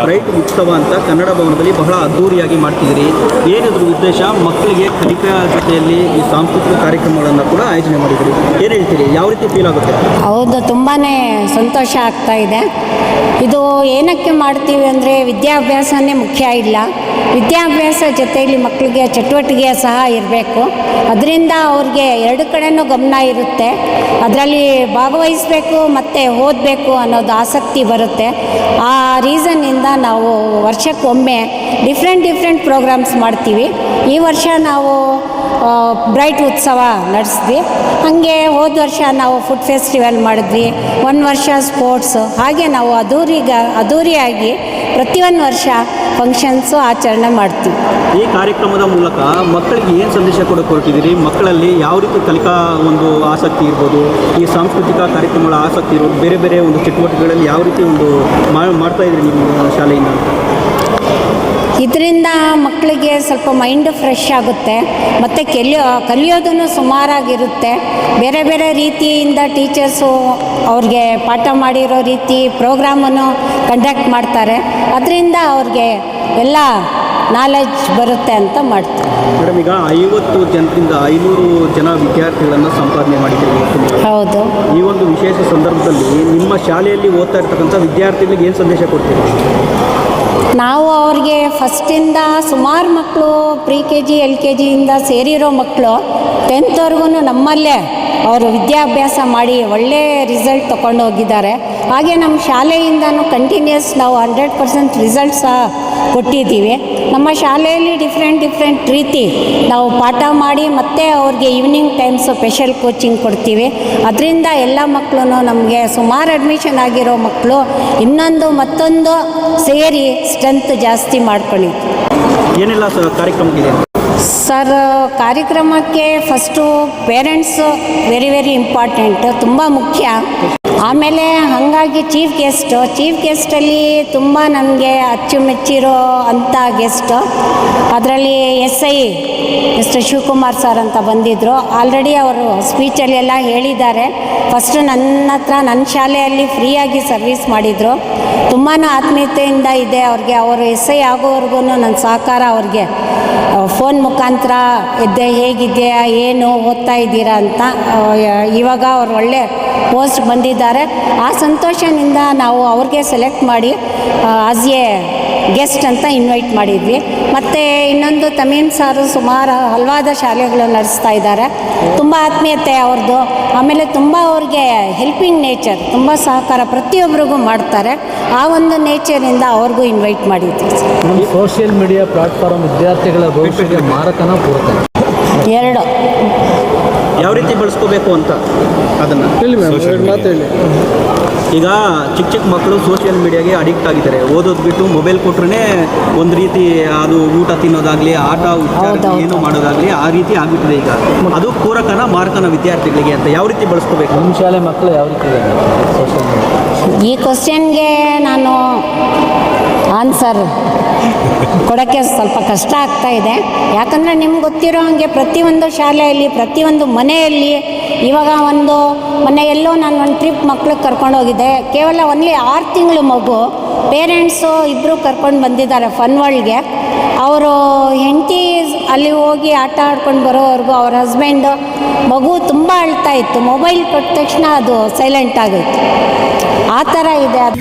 Bright ಉತ್ಸವ ಅಂತ ಕನ್ನಡ ಭವನದಲ್ಲಿ ಬಹಳ ಅದ್ದೂರಿಯಾಗಿ ಮಾಡ್ತಿದ್ದೀರಿ. ಏನಿದ್ರು ಉದ್ದೇಶ? ಮಕ್ಕಳಿಗೆ ಕಲಿಕಾ ಜೊತೆಯಲ್ಲಿ ಈ ಸಾಂಸ್ಕೃತಿಕ ಕಾರ್ಯಕ್ರಮಗಳನ್ನು ಕೂಡ ಆಯೋಜನೆ ಮಾಡಿದ್ದೀರಿ. ಏನು ಹೇಳ್ತೀರಿ? ಯಾವ ರೀತಿ ಫೀಲ್ ಆಗುತ್ತೆ? ಹೌದು, ತುಂಬಾ ಸಂತೋಷ ಆಗ್ತಾ ಇದೆ. ಇದು ಏನಕ್ಕೆ ಮಾಡ್ತೀವಿ ಅಂದರೆ ವಿದ್ಯಾಭ್ಯಾಸನೇ ಮುಖ್ಯ ಇಲ್ಲ, ವಿದ್ಯಾಭ್ಯಾಸ ಜೊತೆಯಲ್ಲಿ ಮಕ್ಕಳಿಗೆ ಚಟುವಟಿಕೆ ಸಹ ಇರಬೇಕು. ಅದರಿಂದ ಅವ್ರಿಗೆ ಎರಡು ಕಡೆನೂ ಗಮನ ಇರುತ್ತೆ, ಅದರಲ್ಲಿ ಭಾಗವಹಿಸಬೇಕು ಮತ್ತು ಓದಬೇಕು ಅನ್ನೋದು ಆಸಕ್ತಿ ಬರುತ್ತೆ. ಆ ರೀಸನ್ನಿಂದ ನಾವು ವರ್ಷಕ್ಕೊಮ್ಮೆ ಡಿಫ್ರೆಂಟ್ ಪ್ರೋಗ್ರಾಮ್ಸ್ ಮಾಡ್ತೀವಿ. ಈ ವರ್ಷ ನಾವು ಬ್ರೈಟ್ ಉತ್ಸವ ನಡೆಸಿದ್ವಿ. ಹಾಗೆ ಹೋದ ವರ್ಷ ನಾವು ಫುಡ್ ಫೆಸ್ಟಿವಲ್ ಮಾಡಿದ್ವಿ, ಒಂದು ವರ್ಷ ಸ್ಪೋರ್ಟ್ಸು. ಹಾಗೆ ನಾವು ಅದ್ದೂರಿಯಾಗಿ ಪ್ರತಿಯೊಂದು ವರ್ಷ ಫಂಕ್ಷನ್ಸು ಆಚರಣೆ ಮಾಡ್ತೀವಿ. ಈ ಕಾರ್ಯಕ್ರಮದ ಮೂಲಕ ಮಕ್ಕಳಿಗೆ ಏನು ಸಂದೇಶ ಕೊಡೋಕೆ ಹೊರಟಿದ್ದೀರಿ? ಮಕ್ಕಳಲ್ಲಿ ಯಾವ ರೀತಿ ಕಲಿಕಾ ಒಂದು ಆಸಕ್ತಿ ಇರ್ಬೋದು, ಈ ಸಾಂಸ್ಕೃತಿಕ ಕಾರ್ಯಕ್ರಮಗಳ ಆಸಕ್ತಿ ಇರ್ಬೋದು, ಬೇರೆ ಬೇರೆ ಒಂದು ಚಟುವಟಿಕೆಗಳಲ್ಲಿ ಯಾವ ರೀತಿ ಒಂದು ಮಾಡ್ತಾ ಇದ್ದೀರಿ ನಿಮ್ಮ ಶಾಲೆಯಿಂದ? ಇದರಿಂದ ಮಕ್ಕಳಿಗೆ ಸ್ವಲ್ಪ ಮೈಂಡ್ ಫ್ರೆಶ್ ಆಗುತ್ತೆ ಮತ್ತು ಕಲಿಯೋದನ್ನು ಸುಮಾರಾಗಿರುತ್ತೆ. ಬೇರೆ ಬೇರೆ ರೀತಿಯಿಂದ ಟೀಚರ್ಸು ಅವ್ರಿಗೆ ಪಾಠ ಮಾಡಿರೋ ರೀತಿ ಪ್ರೋಗ್ರಾಮನ್ನು ಕಂಡಕ್ಟ್ ಮಾಡ್ತಾರೆ. ಅದರಿಂದ ಅವ್ರಿಗೆ ಎಲ್ಲ ನಾಲೆಡ್ಜ್ ಬರುತ್ತೆ ಅಂತ ಮಾಡ್ತಾರೆ. ಮೇಡಮ್, ಈಗ 50 ಜನರಿಂದ 500 ಜನ ವಿದ್ಯಾರ್ಥಿಗಳನ್ನು ಸಂಪಾದನೆ ಮಾಡಿದ್ದೀವಿ. ಹೌದು. ಈ ಒಂದು ವಿಶೇಷ ಸಂದರ್ಭದಲ್ಲಿ ನಿಮ್ಮ ಶಾಲೆಯಲ್ಲಿ ಓದ್ತಾ ಇರ್ತಕ್ಕಂಥ ವಿದ್ಯಾರ್ಥಿಗಳಿಗೆ ಏನು ಸಂದೇಶ ಕೊಡ್ತೀರಿ? ನಾವು ಅವ್ರಿಗೆ ಫಸ್ಟಿಂದ ಸುಮಾರು ಮಕ್ಕಳು KG LKG ಸೇರಿರೋ ಮಕ್ಕಳು 10th ನಮ್ಮಲ್ಲೇ ಅವರು ವಿದ್ಯಾಭ್ಯಾಸ ಮಾಡಿ ಒಳ್ಳೆಯ ರಿಸಲ್ಟ್ ತೊಗೊಂಡು ಹೋಗಿದ್ದಾರೆ. ಹಾಗೆ ನಮ್ಮ ಶಾಲೆಯಿಂದನೂ ಕಂಟಿನ್ಯೂಸ್ ನಾವು 100% ರಿಸಲ್ಟ್ ಸಹ ಕೊಟ್ಟಿದ್ದೀವಿ. ನಮ್ಮ ಶಾಲೆಯಲ್ಲಿ ಡಿಫ್ರೆಂಟ್ ರೀತಿ ನಾವು ಪಾಠ ಮಾಡಿ ಮತ್ತು ಅವ್ರಿಗೆ ಈವ್ನಿಂಗ್ ಟೈಮ್ಸು ಸ್ಪೆಷಲ್ ಕೋಚಿಂಗ್ ಕೊಡ್ತೀವಿ. ಅದರಿಂದ ಎಲ್ಲ ಮಕ್ಕಳು ನಮಗೆ ಸುಮಾರು ಅಡ್ಮಿಷನ್ ಆಗಿರೋ ಮಕ್ಕಳು ಮತ್ತೊಂದು ಸೇರಿ ಸ್ಟ್ರೆಂತ್ ಜಾಸ್ತಿ ಮಾಡ್ಕೊಂಡಿದ್ವಿ. ಏನೆಲ್ಲ ಕಾರ್ಯಕ್ರಮಕ್ಕೆ ಸರ್, ಕಾರ್ಯಕ್ರಮಕ್ಕೆ ಫಸ್ಟು ಪೇರೆಂಟ್ಸು ವೆರಿ ಇಂಪಾರ್ಟೆಂಟ್, ತುಂಬ ಮುಖ್ಯ. ಆಮೇಲೆ ಹಾಗಾಗಿ ಚೀಫ್ ಗೆಸ್ಟಲ್ಲಿ ತುಂಬ ನನಗೆ ಅಚ್ಚುಮೆಚ್ಚಿರೋ ಅಂಥ ಗೆಸ್ಟು, ಅದರಲ್ಲಿ SI ಮಿಸ್ಟರ್ ಶಿವಕುಮಾರ್ ಸರ್ ಅಂತ ಬಂದಿದ್ದರು. ಆಲ್ರೆಡಿ ಅವರು ಸ್ಪೀಚಲ್ಲಿ ಎಲ್ಲ ಹೇಳಿದ್ದಾರೆ. ಫಸ್ಟು ನನ್ನ ಶಾಲೆಯಲ್ಲಿ ಫ್ರೀಯಾಗಿ ಸರ್ವಿಸ್ ಮಾಡಿದರು. ತುಂಬಾ ಆತ್ಮೀಯತೆಯಿಂದ ಇದೆ ಅವ್ರಿಗೆ. ಅವರು SI ಆಗೋವರೆಗೂ ನನ್ನ ಸಹಕಾರ ಅವ್ರಿಗೆ ಫೋನ್ ಮುಖಾಂತರ ಹೇಗಿದೆಯಾ, ಏನು ಓದ್ತಾ ಇದ್ದೀರಾ ಅಂತ. ಇವಾಗ ಅವ್ರು ಒಳ್ಳೆ ಪೋಸ್ಟ್ ಬಂದಿದ್ದಾರೆ. ಆ ಸಂತೋಷದಿಂದ ನಾವು ಅವ್ರಿಗೆ ಸೆಲೆಕ್ಟ್ ಮಾಡಿ ಆಸ್ ಎ ಗೆಸ್ಟ್ ಅಂತ ಇನ್ವೈಟ್ ಮಾಡಿದ್ವಿ. ಮತ್ತು ಇನ್ನೊಂದು ತಮೀಮ್ ಸಾರು ಸುಮಾರು ಹಲವಾದ ಶಾಲೆಗಳು ನಡೆಸ್ತಾ ಇದ್ದಾರೆ. ತುಂಬ ಆತ್ಮೀಯತೆ ಅವ್ರದ್ದು. ಆಮೇಲೆ ತುಂಬ ಅವ್ರಿಗೆ ಹೆಲ್ಪಿಂಗ್ ನೇಚರ್, ತುಂಬ ಸಹಕಾರ ಪ್ರತಿಯೊಬ್ಬರಿಗೂ ಮಾಡ್ತಾರೆ. ಆ ಒಂದು ನೇಚರಿಂದ ಅವ್ರಿಗೂ ಇನ್ವೈಟ್ ಮಾಡಿದ್ವಿ. ಸೋಷಿಯಲ್ ಮೀಡಿಯಾ ಪ್ಲಾಟ್ಫಾರ್ಮ್ ವಿದ್ಯಾರ್ಥಿಗಳ ಭವಿಷ್ಯಕ್ಕೆ ಮಾರಕನ ಪೂರಕ ಎರಡು ಯಾವ ರೀತಿ ಬಳಸ್ಕೋಬೇಕು ಅಂತ ಅದನ್ನು ಹೇಳಿ. ಈಗ ಚಿಕ್ಕ ಮಕ್ಕಳು ಸೋಷಿಯಲ್ ಮೀಡಿಯಾಗೆ ಅಡಿಕ್ಟ್ ಆಗಿದ್ದಾರೆ. ಓದೋದು ಬಿಟ್ಟು ಮೊಬೈಲ್ ಕೊಟ್ರೆ ಒಂದು ರೀತಿ ಅದು ಊಟ ತಿನ್ನೋದಾಗಲಿ, ಆಟ ಏನು ಮಾಡೋದಾಗಲಿ ಆ ರೀತಿ ಆಗಿಬಿಟ್ಟಿದೆ. ಈಗ ಅದು ಪೂರಕನ ಮಾರಕನ ವಿದ್ಯಾರ್ಥಿಗಳಿಗೆ ಅಂತ ಯಾವ ರೀತಿ ಬಳಸ್ಕೋಬೇಕು? ನಿಮ್ಮ ಶಾಲೆ ಮಕ್ಕಳು ಯಾವ ರೀತಿ ಸೋಷಿಯಲ್ ಮೀಡಿಯಾ? ಈ ಕ್ವಶನ್ಗೆ ನಾನು ಆನ್ಸರ್ ಕೊಡೋಕ್ಕೆ ಸ್ವಲ್ಪ ಕಷ್ಟ ಆಗ್ತಾ ಇದೆ. ಯಾಕಂದರೆ ನಿಮ್ಗೆ ಗೊತ್ತಿರೋ ಹಾಗೆ ಪ್ರತಿಯೊಂದು ಶಾಲೆಯಲ್ಲಿ, ಪ್ರತಿಯೊಂದು ಮನೆಯಲ್ಲಿ ಇವಾಗ ಮನೆಯಲ್ಲೋ ನಾನು ಒಂದು ಟ್ರಿಪ್ ಮಕ್ಳಿಗೆ ಕರ್ಕೊಂಡು ಹೋಗಿದ್ದೆ. ಕೇವಲ ಓನ್ಲಿ 6 ತಿಂಗಳು ಮಗು, ಪೇರೆಂಟ್ಸು ಇಬ್ಬರು ಕರ್ಕೊಂಡು ಬಂದಿದ್ದಾರೆ ಫನ್ ವರ್ಲ್ಡ್ಗೆ. ಅವರು ಹೆಂಡತಿ ಅಲ್ಲಿ ಹೋಗಿ ಆಟ ಆಡ್ಕೊಂಡು ಬರೋವರೆಗೂ ಅವ್ರ ಹಸ್ಬೆಂಡು, ಮಗು ತುಂಬ ಅಳ್ತಾ ಇತ್ತು. ಮೊಬೈಲ್ ಕೊಟ್ಟ ತಕ್ಷಣ ಅದು ಸೈಲೆಂಟ್ ಆಗೋಯ್ತು. ಆ ಥರ ಇದೆ ಅದು.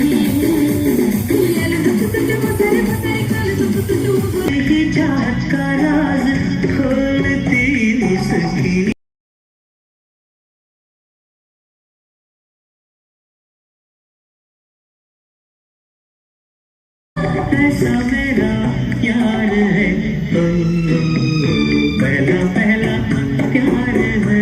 ऐसा मेरा यार है, पहला प्यार है।